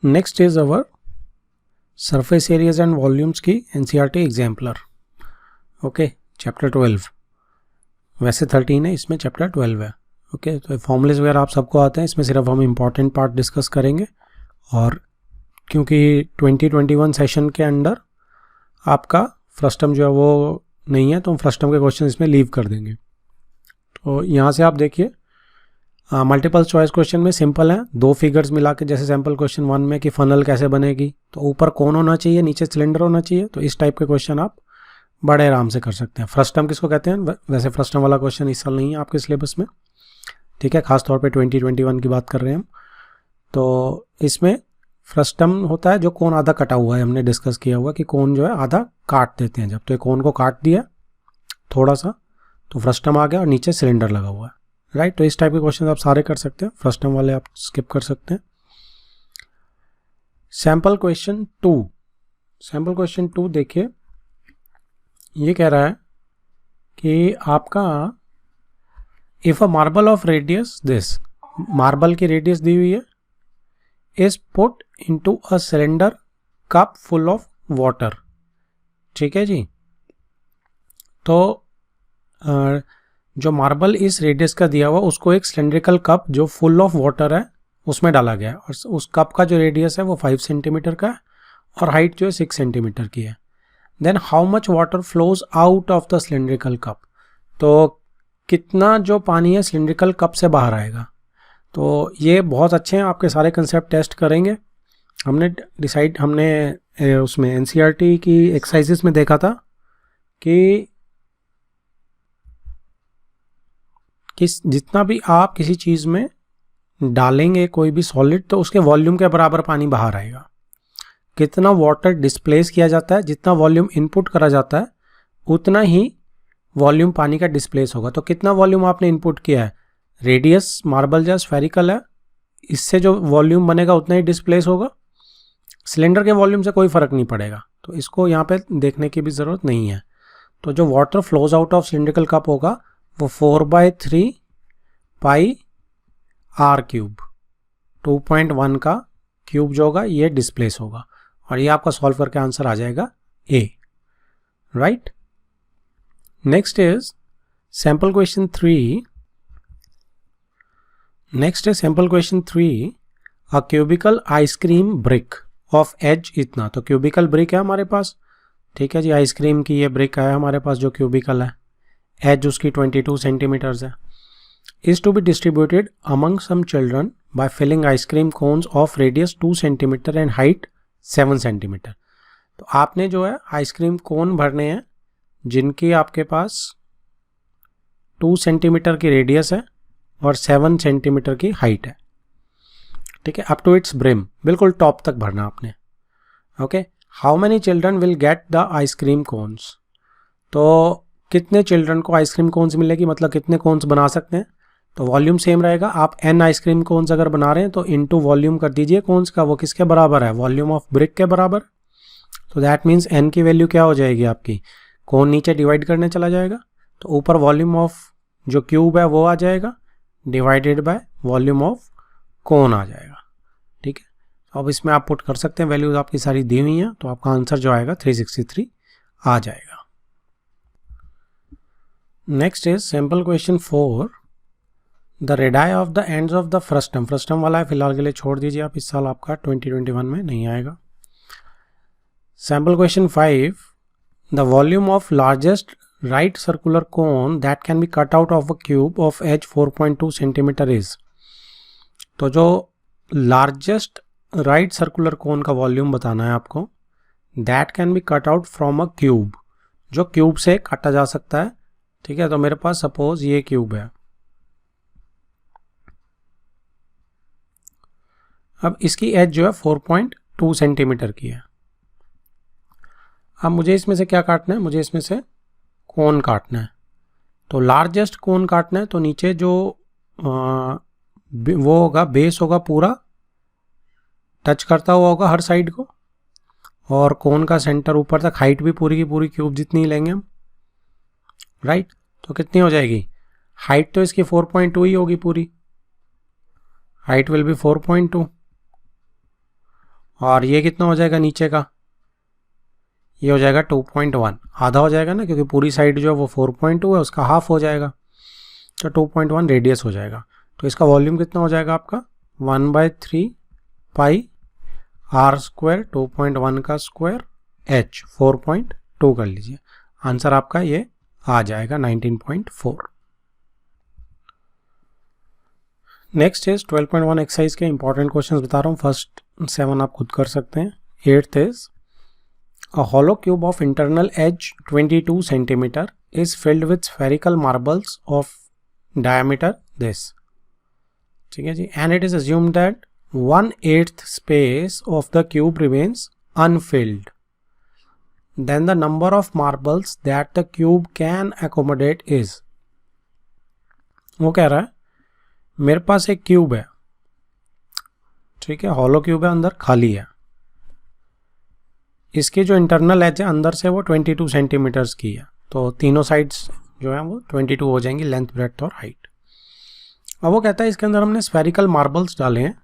Next is our surface areas and volumes की NCERT exemplar. Okay, chapter 12. वैसे 13 है, इसमें चैप्टर 12 है. ओके, तो फॉर्मूलेज वगैरह आप सबको आते हैं. इसमें सिर्फ हम इम्पॉर्टेंट पार्ट डिस्कस करेंगे. और क्योंकि 2021 सेशन के अंडर आपका फर्स्ट टर्म जो है वो नहीं है, तो हम फर्स्ट टर्म के क्वेश्चन इसमें लीव कर देंगे. तो यहाँ से आप देखिए, मल्टीपल चॉइस क्वेश्चन में सिंपल है. दो फिगर्स मिला के, जैसे सैम्पल क्वेश्चन 1 में कि फनल कैसे बनेगी, तो ऊपर कोन होना चाहिए, नीचे सिलेंडर होना चाहिए. तो इस टाइप के क्वेश्चन आप बड़े आराम से कर सकते हैं. फर्स्ट टर्म किसको कहते हैं? वैसे फर्स्ट टर्म वाला क्वेश्चन इस साल नहीं है आपके सिलेबस में, ठीक है, खासतौर पे 2021 की बात कर रहे हैं हम. तो इसमें फर्स्ट टर्म होता है जो कोन आधा कटा हुआ है. हमने डिस्कस किया हुआ कि कोन जो है आधा काट देते हैं जब, तो ये कोन को काट दिया थोड़ा सा, तो फर्स्ट टर्म आ गया और नीचे सिलेंडर लगा हुआ है. राइट, तो इस टाइप के क्वेश्चन आप सारे कर सकते हैं. फर्स्ट टर्म वाले आप स्किप कर सकते हैं. Sample question 2. सैम्पल क्वेश्चन 2 देखिए, ये कह रहा है कि आपका if a marble of radius this, marble की रेडियस दी हुई है, is put into a cylinder cup full of water. ठीक है जी. तो जो मार्बल इस रेडियस का दिया हुआ, उसको एक सिलेंड्रिकल कप जो फुल ऑफ वाटर है उसमें डाला गया है, और उस कप का जो रेडियस है वो 5 सेंटीमीटर का है और हाइट जो है 6 सेंटीमीटर की है. Then how much water flows out of the cylindrical cup. तो कितना जो पानी है सिलेंड्रिकल कप से बाहर आएगा. तो ये बहुत अच्छे हैं, आपके सारे कंसेप्ट टेस्ट करेंगे. हमने उसमें एनसीईआरटी की एक्सरसाइजेस में देखा था कि जितना भी आप किसी चीज़ में डालेंगे कोई भी सॉलिड, तो उसके वॉल्यूम के बराबर पानी बाहर आएगा. कितना वाटर डिस्प्लेस किया जाता है, जितना वॉल्यूम इनपुट करा जाता है, उतना ही वॉल्यूम पानी का डिस्प्लेस होगा. तो कितना वॉल्यूम आपने इनपुट किया है, रेडियस मार्बल जो स्फेरिकल है, इससे जो वॉल्यूम बनेगा उतना ही डिस्प्लेस होगा. सिलेंडर के वॉल्यूम से कोई फर्क नहीं पड़ेगा, तो इसको यहाँ पे देखने की भी ज़रूरत नहीं है. तो जो water flows out of cylindrical cup होगा वो 4/3 पाई आर क्यूब, 2.1 का क्यूब जो होगा ये डिस्प्लेस होगा. और ये आपका सॉल्व करके आंसर आ जाएगा A. Right. Next is sample question 3. Next है sample question 3. A cubical ice cream brick of edge इतना. तो क्यूबिकल ब्रिक है हमारे पास, ठीक है जी. आइसक्रीम की ये ब्रिक है हमारे पास जो क्यूबिकल है, एज उसकी 22 सेंटीमीटर्स है. Is to be distributed among some children by filling ice cream cones of radius 2 centimetre and height 7 centimetre. तो आपने जो है आइसक्रीम कोन भरने हैं जिनकी आपके पास 2 सेंटीमीटर की रेडियस है और 7 सेंटीमीटर की हाइट है. ठीक है, अप टू इट्स ब्रिम, बिल्कुल टॉप तक भरना आपने. Okay, how many children will get the ice cream cones. तो कितने चिल्ड्रन को आइसक्रीम कोन्स मिलेगी, मतलब कितने कोन्स बना सकते हैं. तो वॉल्यूम सेम रहेगा. आप n आइसक्रीम कोन्स अगर बना रहे हैं तो इनटू वॉल्यूम कर दीजिए कोन्स का, वो किसके बराबर है, वॉल्यूम ऑफ ब्रिक के बराबर. तो दैट मीन्स n की वैल्यू क्या हो जाएगी आपकी, कोन नीचे डिवाइड करने चला जाएगा, तो ऊपर वॉल्यूम ऑफ जो क्यूब है वो आ जाएगा divided by volume of cone आ जाएगा. ठीक है, अब इसमें आप पुट कर सकते हैं, वैल्यूज आपकी सारी दी हुई हैं, तो आपका आंसर जो आएगा 363 आ जाएगा. Next is sample question 4. The radii of the ends of the first term. First term वाला है, फिलहाल के लिए छोड़ दीजिए आप, इस साल आपका 2021 में नहीं आएगा. Sample question 5. The volume of largest right circular cone that can be cut out of a cube of edge 4.2 centimetre is. तो जो लार्जेस्ट राइट सर्कुलर कोन का वॉल्यूम बताना है आपको, that can be cut out from a cube, जो cube से काटा जा सकता है. ठीक है, तो मेरे पास सपोज ये क्यूब है. अब इसकी एज जो है 4.2 सेंटीमीटर की है. अब मुझे इसमें से क्या काटना है, मुझे इसमें से कोन काटना है. तो लार्जेस्ट कोन काटना है, तो नीचे जो वो होगा, बेस होगा, पूरा टच करता हुआ होगा हर साइड को, और कोन का सेंटर ऊपर तक, हाइट भी पूरी की पूरी क्यूब जितनी लेंगे हम. राइट, तो कितनी हो जाएगी, हाइट तो इसकी 4.2 ही होगी पूरी, हाइट विल बी 4.2, और ये कितना हो जाएगा नीचे का, ये हो जाएगा 2.1, आधा हो जाएगा ना, क्योंकि पूरी साइड जो है वो 4.2 है, उसका हाफ हो जाएगा, तो 2.1 रेडियस हो जाएगा। तो इसका वॉल्यूम कितना हो जाएगा आपका 1/3 पाई आर स्क्वायर 2.1 का स्क्वायर h 4.2 कर लीजिए। आंसर आपका ये आ जाएगा 19.4। नेक्स्ट इज 12.1 एक्सरसाइज के इंपॉर्टेंट क्वेश्चंस बता रहा हूँ। फर्स्ट 7 आप खुद कर सकते हैं। 8th is a hollow cube of internal edge 22 centimeter is filled with spherical marbles of diameter this, ठीक है जी, and it is assumed that 1/8 space of the cube remains unfilled. Then the number of marbles that the cube can accommodate is, वो कह रहा है मेरे पास एक cube है, ठीक है, हॉलो क्यूब है, अंदर खाली है, इसकी जो इंटरनल एज है अंदर से वो 22 सेंटीमीटर्स की है, तो तीनों साइड्स जो है वो 22 हो जाएंगी, लेंथ ब्रेड्थ और हाइट। अब वो कहता है इसके अंदर हमने स्फेरिकल मार्बल्स डाले हैं,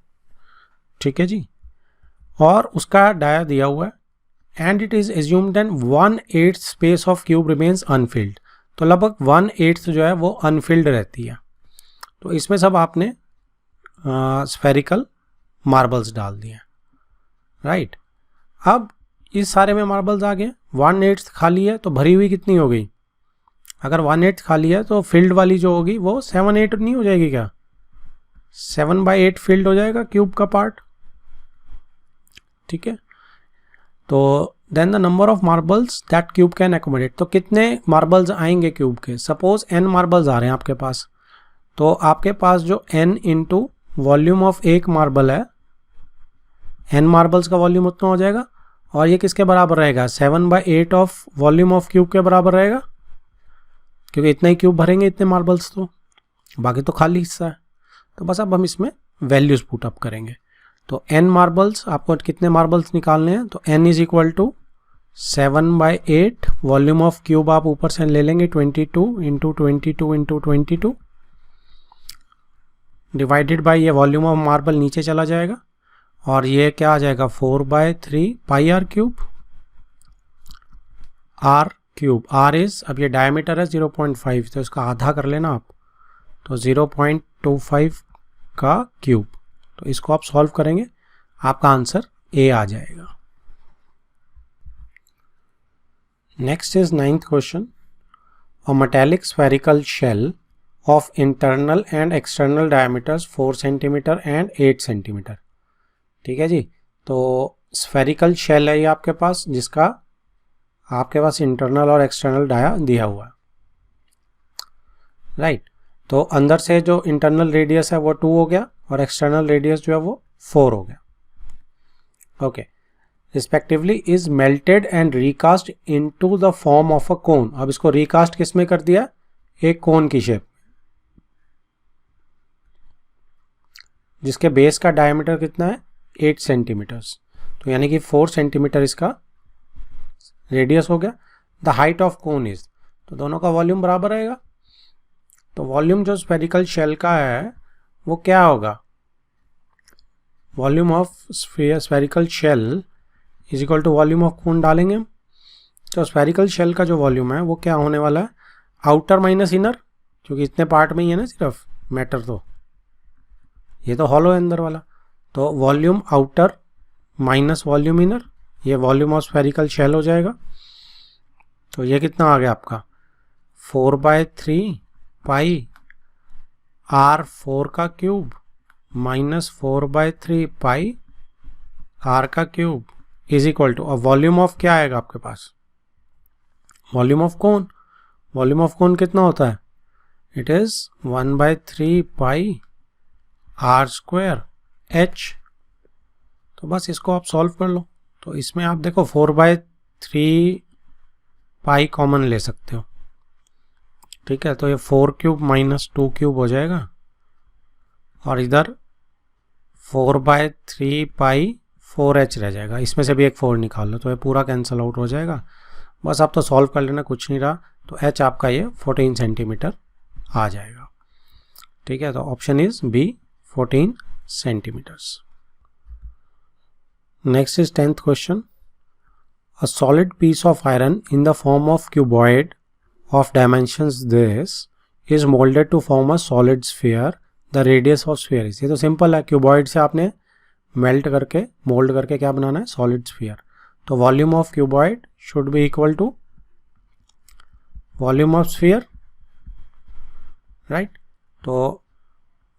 ठीक है जी, और उसका डाया दिया हुआ है, and it is assumed then 1/8 space of cube remains unfilled, तो लगभग 1/8 जो है वो अनफिल्ड रहती है। तो इसमें सब आपने स्फेरिकल मार्बल्स डाल दिए, राइट। अब इस सारे में मार्बल्स आ गए, 1/8 खाली है, तो भरी हुई कितनी हो गई, अगर 1/8 खाली है तो फील्ड वाली जो होगी वो 7/8 नहीं हो जाएगी क्या, 7/8 फील्ड हो जाएगा क्यूब का पार्ट, ठीक है। तो then the number of marbles that cube can accommodate, तो कितने मार्बल्स आएंगे क्यूब के, सपोज n मार्बल्स आ रहे हैं आपके पास, तो आपके पास जो n इंटू वॉल्यूम ऑफ एक मार्बल है, n मार्बल्स का वॉल्यूम उतना हो जाएगा, और ये किसके बराबर रहेगा, 7/8 ऑफ वॉल्यूम ऑफ क्यूब के बराबर रहेगा, क्योंकि इतना ही क्यूब भरेंगे इतने मार्बल्स, तो बाकी तो खाली हिस्सा है। तो बस अब हम इसमें वैल्यूज पुट अप करेंगे। तो n मार्बल्स, आपको कितने मार्बल्स निकालने हैं, तो n is equal to 7/8 volume of cube आप ऊपर से ले लेंगे 22 इंटू 22 इंटू 22 डिवाइडेड बाई ये वॉल्यूम ऑफ मार्बल नीचे चला जाएगा, और ये क्या आ जाएगा 4/3 pi r cube, r cube, r is, अब ये डायमीटर है 0.5, तो इसका आधा कर लेना आप, तो 0.25 का क्यूब, तो इसको आप सॉल्व करेंगे, आपका आंसर ए आ जाएगा। Next is 9th question, a metallic spherical shell of internal and external diameters 4 centimetre and 8 centimetre, ठीक है जी। तो स्फेरिकल शेल है ये आपके पास, जिसका आपके पास इंटरनल और एक्सटर्नल डाया दिया हुआ है, राइट। तो अंदर से जो इंटरनल रेडियस है वो 2 हो गया, और एक्सटर्नल रेडियस जो है वो 4 हो गया, okay, respectively is melted and recast into the form of a cone. अब इसको रिकास्ट किस में कर दिया, एक कोन की शेप, जिसके बेस का डायमीटर कितना है 8 सेंटीमीटर्स, तो यानी कि 4 सेंटीमीटर इसका रेडियस हो गया। The height of cone is, तो दोनों का वॉल्यूम बराबर रहेगा, तो वॉल्यूम जो स्फेरिकल शेल का है वो क्या होगा, volume of spherical shell is equal to volume of cone डालेंगे हम। तो स्फेरिकल शेल का जो वॉल्यूम है वो क्या होने वाला है, आउटर माइनस इनर, क्योंकि इतने पार्ट में ही है ना सिर्फ मैटर, तो ये तो हॉलो है अंदर वाला, तो volume outer minus volume inner, ये वॉल्यूम ऑफ स्फेरिकल शेल हो जाएगा। तो ये कितना आ गया आपका 4/3 पाई R4 का क्यूब माइनस 4/3 पाई R का क्यूब इज इक्वल टू, अब वॉल्यूम ऑफ क्या आएगा आपके पास, volume of cone, volume of cone कितना होता है, it is 1/3 pi R square H। तो बस इसको आप सॉल्व कर लो, तो इसमें आप देखो 4/3 पाई कॉमन ले सकते हो, ठीक है, तो ये 4 क्यूब माइनस 2 क्यूब हो जाएगा, और इधर 4/3 पाई 4h रह जाएगा, इसमें से भी एक 4 निकाल लो, तो ये पूरा कैंसिल आउट हो जाएगा। बस आप तो सॉल्व कर लेना, कुछ नहीं रहा, तो h आपका ये 14 सेंटीमीटर आ जाएगा, ठीक है। तो option is B 14 centimetres. Next is 10th question. A solid piece of iron in the form of cuboid of dimensions this is molded to form a solid sphere. The radius of sphere is. ये तो simple है, cuboid से आपने melt करके mould करके क्या बनाना है, सॉलिड स्फीयर. तो volume of cuboid should be equal to volume of sphere, right. तो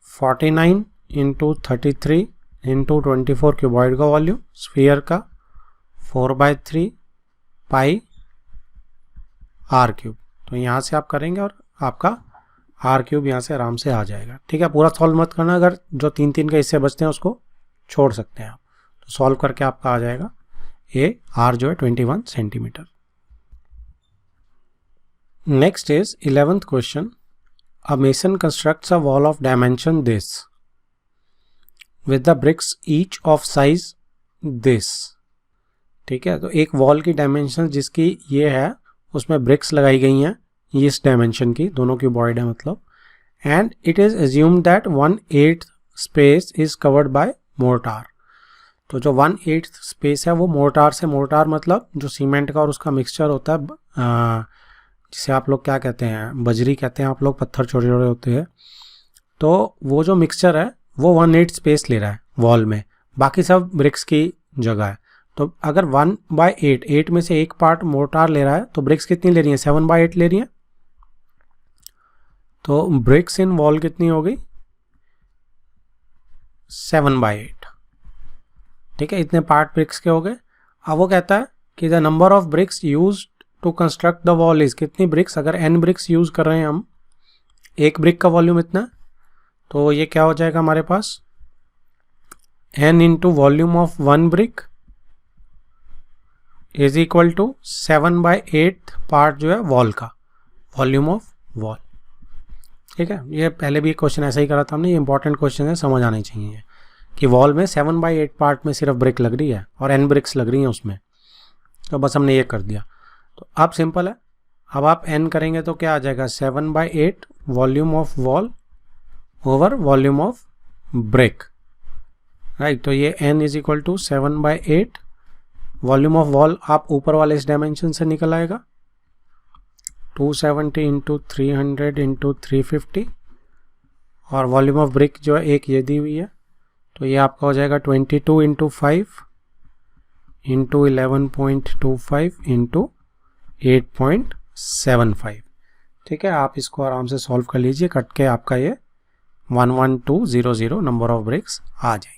49 इंटू 33 इंटू 24 क्यूबॉइड का वॉल्यूम, स्फीयर का 4/3 पाई आर क्यूब. तो यहाँ से आप करेंगे और आपका आर क्यूब यहाँ से आराम से आ जाएगा. ठीक है, पूरा सॉल्व मत करना, अगर जो 3-3 के हिस्से बचते हैं उसको छोड़ सकते हैं आप. तो सॉल्व करके आपका आ जाएगा ये आर जो है 21 centimetre. Next is 11th question. A mason constructs a wall of dimension this with the bricks each of size this. ठीक है, तो एक वॉल की डायमेंशन जिसकी ये है उसमें ब्रिक्स लगाई गई हैं इस डायमेंशन की, दोनों की बॉयड है मतलब. And it is assumed that 1/8 space is covered by mortar. तो जो 1/8 स्पेस है वो मोर्टार से, मोर्टार मतलब जो सीमेंट का और उसका मिक्सचर होता है, जिसे आप लोग क्या कहते हैं, बजरी कहते हैं आप लोग, पत्थर छोटे छोटे होते हैं. तो वो जो मिक्सचर है वो 1/8 स्पेस ले रहा है वॉल में, बाकी सब ब्रिक्स की जगह है. तो अगर 1/8, 8 में से एक पार्ट मोर्टार ले रहा है तो ब्रिक्स कितनी ले रही है, 7/8 ले रही है. तो ब्रिक्स इन वॉल कितनी हो गई, 7/8. ठीक है, इतने पार्ट ब्रिक्स के हो गए. अब वो कहता है कि the number of bricks use to construct the wall is, कितनी ब्रिक्स, अगर n ब्रिक्स यूज कर रहे हैं हम, एक ब्रिक का वॉल्यूम इतना, तो ये क्या हो जाएगा हमारे पास, n into volume of 1 brick is equal to 7/8 part जो है वॉल का, वॉल्यूम ऑफ वॉल. ठीक है, ये पहले भी क्वेश्चन ऐसा ही करा था हमने, ये इंपॉर्टेंट क्वेश्चन है, समझ आनी चाहिए कि वॉल में 7/8 पार्ट में सिर्फ ब्रिक लग रही है और n ब्रिक्स लग रही हैं उसमें. तो बस हमने ये कर दिया. तो अब सिंपल है, अब आप n करेंगे तो क्या आ जाएगा, 7/8 volume of wall over volume of brick, right. तो ये n is equal to 7/8 volume of wall, आप ऊपर वाले इस डायमेंशन से निकल आएगा 270 इंटू 300 इंटू 350, और वॉल्यूम ऑफ ब्रिक जो है एक ये दी हुई है, तो ये आपका हो जाएगा 22 इंटू 5 इंटू 11.25 इंटू 8.75. ठीक है, आप इसको आराम से सॉल्व कर लीजिए, कट के आपका ये 11200 नंबर ऑफ ब्रिक्स आ जाएगी.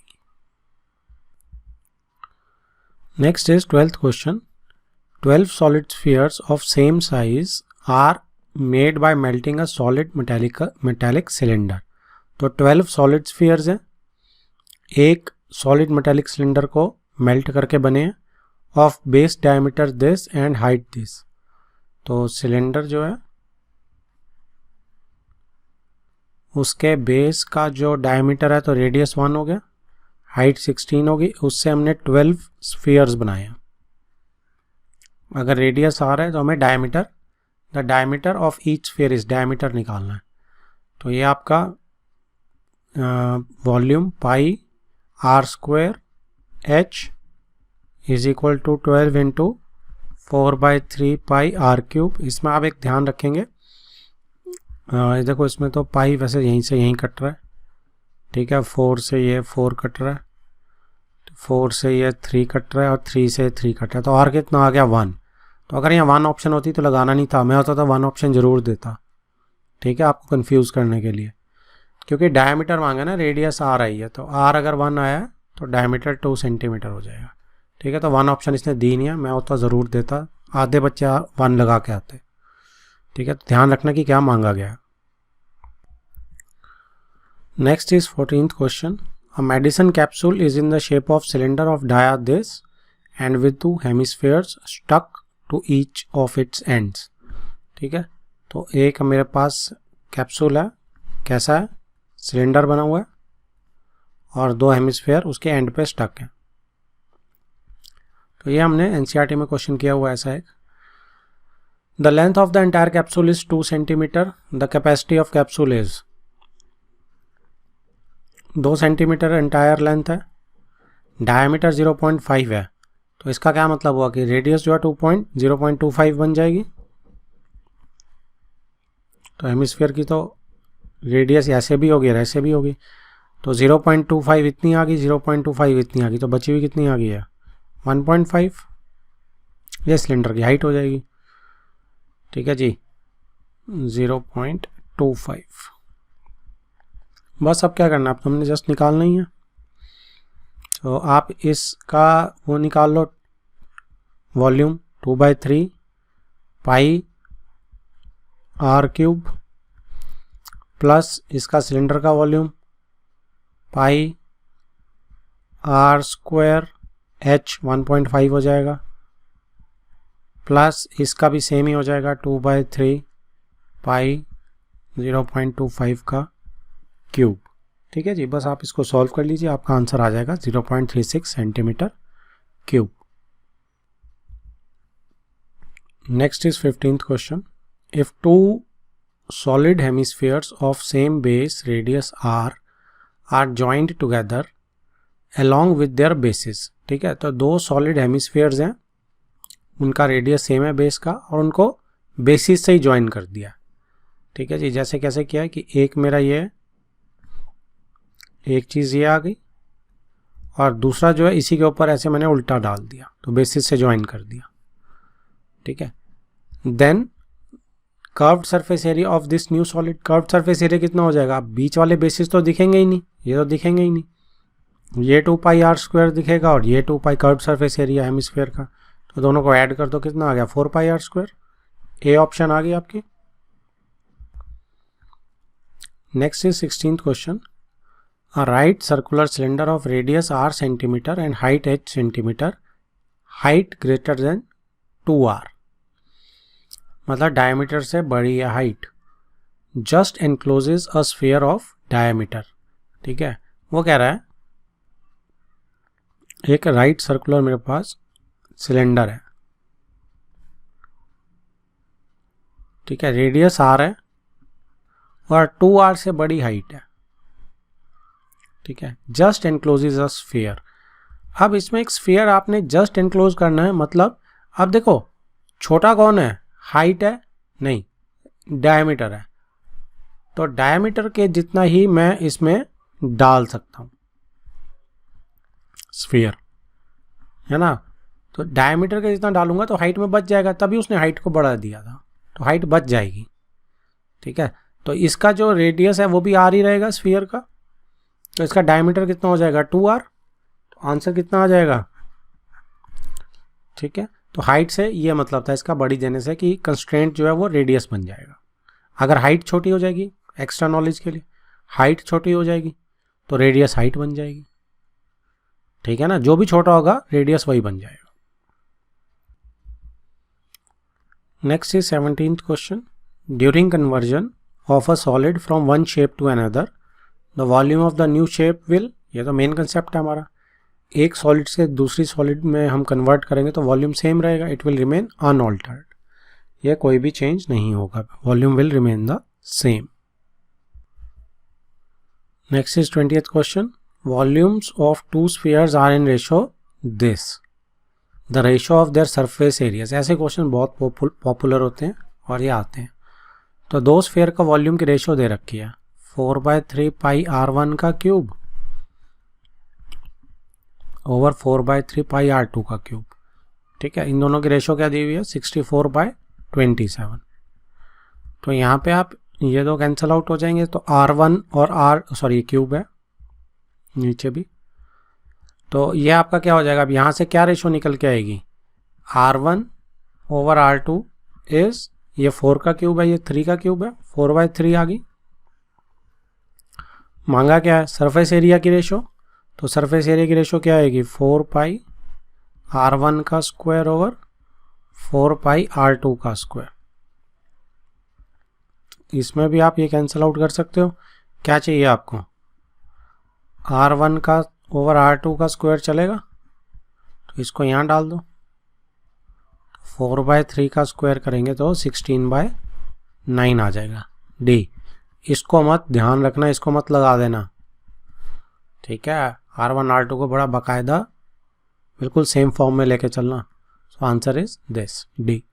Next is 12th question. 12 solid spheres of same size are made by melting a solid metallic cylinder. तो 12 solid spheres हैं, एक solid metallic cylinder को मेल्ट करके बने हैं, of base diameter this and height this. तो cylinder जो है उसके बेस का जो डायमीटर है तो रेडियस 1 हो गया, हाइट 16 होगी, उससे हमने 12 स्फीयर्स बनाए हैं. अगर रेडियस आ रहा है तो हमें diameter, the diameter of each sphere is, diameter निकालना है. तो ये आपका volume pi r square h is equal to 12 into 4/3 pi r cube. इसमें आप एक ध्यान रखेंगे, देखो इसमें तो पाई वैसे यहीं से यहीं कट रहा है. ठीक है, 4 से ये 4 कट रहा है, 4 से ये 3 कट रहा है और 3 से 3 कट रहा है. तो आर कितना आ गया 1. तो अगर यहाँ 1 ऑप्शन होती तो लगाना नहीं था, मैं होता तो 1 ऑप्शन ज़रूर देता. ठीक है, आपको कंफ्यूज करने के लिए, क्योंकि डायमीटर मांगा ना, रेडियस आ रही है, तो आर अगर 1 आया तो डायमीटर 2 सेंटीमीटर हो जाएगा. ठीक है, तो 1 ऑप्शन इसने दी नहीं है, मैं होता ज़रूर देता, आधे बच्चे 1 लगा के आते. ठीक है, तो ध्यान रखना कि क्या मांगा गया. Next is 14th question. A medicine capsule is in the shape of cylinder of dia this and with 2 hemispheres stuck to each of its ends. ठीक है, तो एक मेरे पास कैप्सूल है, कैसा है, सिलेंडर बना हुआ है और 2 हेमिस्फेयर उसके एंड पे स्टक है. तो ये हमने एनसीईआरटी में क्वेश्चन किया हुआ ऐसा एक. The length of the entire capsule is 2 centimetre. The capacity of capsule is 2 centimetre entire length है. डायमीटर 0.5 है, तो इसका क्या मतलब हुआ कि रेडियस जो है 0.25 बन जाएगी। तो हेमिस्फीयर की तो रेडियस ऐसे भी होगी और ऐसे भी होगी, तो 0.25 इतनी आ गई, 0.25 इतनी आ गई, तो बची हुई कितनी आ गई है 1.5। ये सिलेंडर की हाइट हो जाएगी। ठीक है जी, 0.25। बस अब क्या करना है, अब हमने जस्ट निकालना ही है। तो आप इसका वो निकाल लो, volume 2/3 pi r cube plus इसका सिलेंडर का volume pi r square H 1.5 हो जाएगा, प्लस इसका भी सेम ही हो जाएगा 2/3 पाई 0.25 का क्यूब। ठीक है जी, बस आप इसको सॉल्व कर लीजिए, आपका आंसर आ जाएगा 0.36 centimetre cube. Next is 15th question. If two solid hemispheres of same base radius r are joined together along with their bases। ठीक है, तो दो सॉलिड हेमिस्फीयर्स हैं, उनका रेडियस सेम है बेस का, और उनको बेसिस से ही ज्वाइन कर दिया। ठीक है जी, जैसे कैसे किया है कि एक मेरा ये एक चीज़ ये आ गई और दूसरा जो है इसी के ऊपर ऐसे मैंने उल्टा डाल दिया, तो बेसिस से ज्वाइन कर दिया। ठीक है, then curved surface area of this new solid, curved surface area कितना हो जाएगा। अब बीच वाले बेसिस तो दिखेंगे ही नहीं, ये तो दिखेंगे ही नहीं, ये 2πr² दिखेगा और ये 2π कर्व्ड सरफेस एरिया हेमिस्फीयर का, तो दोनों को ऐड कर दो, कितना आ गया 4πr²। ए ऑप्शन आ गई आपकी। Next is 16th question. A right circular cylinder of radius r centimetre and height h centimetre, height greater than 2r, मतलब डायमीटर से बड़ी है height, just encloses a sphere of diameter. ठीक है, वो कह रहा है एक राइट सर्कुलर मेरे पास सिलेंडर है, ठीक है, रेडियस r है और 2r से बड़ी हाइट है। ठीक है, जस्ट एनक्लोजेज अ स्फीयर। अब इसमें एक स्फीयर आपने जस्ट एनक्लोज करना है, मतलब अब देखो छोटा कौन है, हाइट है नहीं, डायमीटर है, तो डायमीटर के जितना ही मैं इसमें डाल सकता हूं स्फीयर, है ना। तो डायमीटर के जितना डालूंगा तो हाइट में बच जाएगा, तभी उसने हाइट को बढ़ा दिया था, तो हाइट बच जाएगी। ठीक है, तो इसका जो रेडियस है वो भी आर ही रहेगा स्फीयर का, तो इसका डायमीटर कितना हो जाएगा 2r, तो आंसर कितना आ जाएगा। ठीक है, तो हाइट से ये मतलब था इसका बड़ी देने से कि कंस्ट्रेंट जो है वो रेडियस बन जाएगा। अगर हाइट छोटी हो जाएगी, एक्स्ट्रा नॉलेज के लिए, हाइट छोटी हो जाएगी तो रेडियस हाइट बन जाएगी। ठीक है ना, जो भी छोटा होगा रेडियस वही बन जाएगा। Next is 17th question. During conversion of a solid from one shape to another, the volume of the new shape will, ये तो मेन कंसेप्ट है हमारा, एक सॉलिड से दूसरी सॉलिड में हम कन्वर्ट करेंगे तो वॉल्यूम सेम रहेगा, इट विल रिमेन अनऑल्टर्ड, ये कोई भी चेंज नहीं होगा, volume will remain the same. Next is 20th question. Volumes of two spheres are in ratio this, the ratio of their surface areas. ऐसे question बहुत popular होते हैं और ये आते हैं। तो दो स्फीयर का वॉल्यूम की रेशो दे रखी है 4/3 पाई r1 का क्यूब ओवर 4/3 पाई r2 का क्यूब। ठीक है, इन दोनों की रेशो क्या दी हुई है 64/27। तो यहाँ पे आप ये दो कैंसिल आउट हो जाएंगे, तो r1 और सॉरी क्यूब है नीचे भी, तो ये आपका क्या हो जाएगा, अब यहाँ से क्या रेशो निकल के आएगी, r1 ओवर r2 इज, ये 4 का क्यूब है, ये 3 का क्यूब है, 4/3 आ गई। मांगा क्या है सरफेस एरिया की रेशो, तो सरफेस एरिया की रेशो क्या आएगी 4 पाई r1 का स्क्वायर ओवर 4 पाई r2 का स्क्वायर। इसमें भी आप ये कैंसिल आउट कर सकते हो। क्या चाहिए आपको, r1 का ओवर r2 का स्क्वायर चलेगा, तो इसको यहाँ डाल दो, 4/3 का स्क्वायर करेंगे तो 16/9 आ जाएगा डी। इसको मत ध्यान रखना, इसको मत लगा देना। ठीक है, R1 R2 को बड़ा बाकायदा बिल्कुल सेम फॉर्म में लेके चलना। So answer is this D.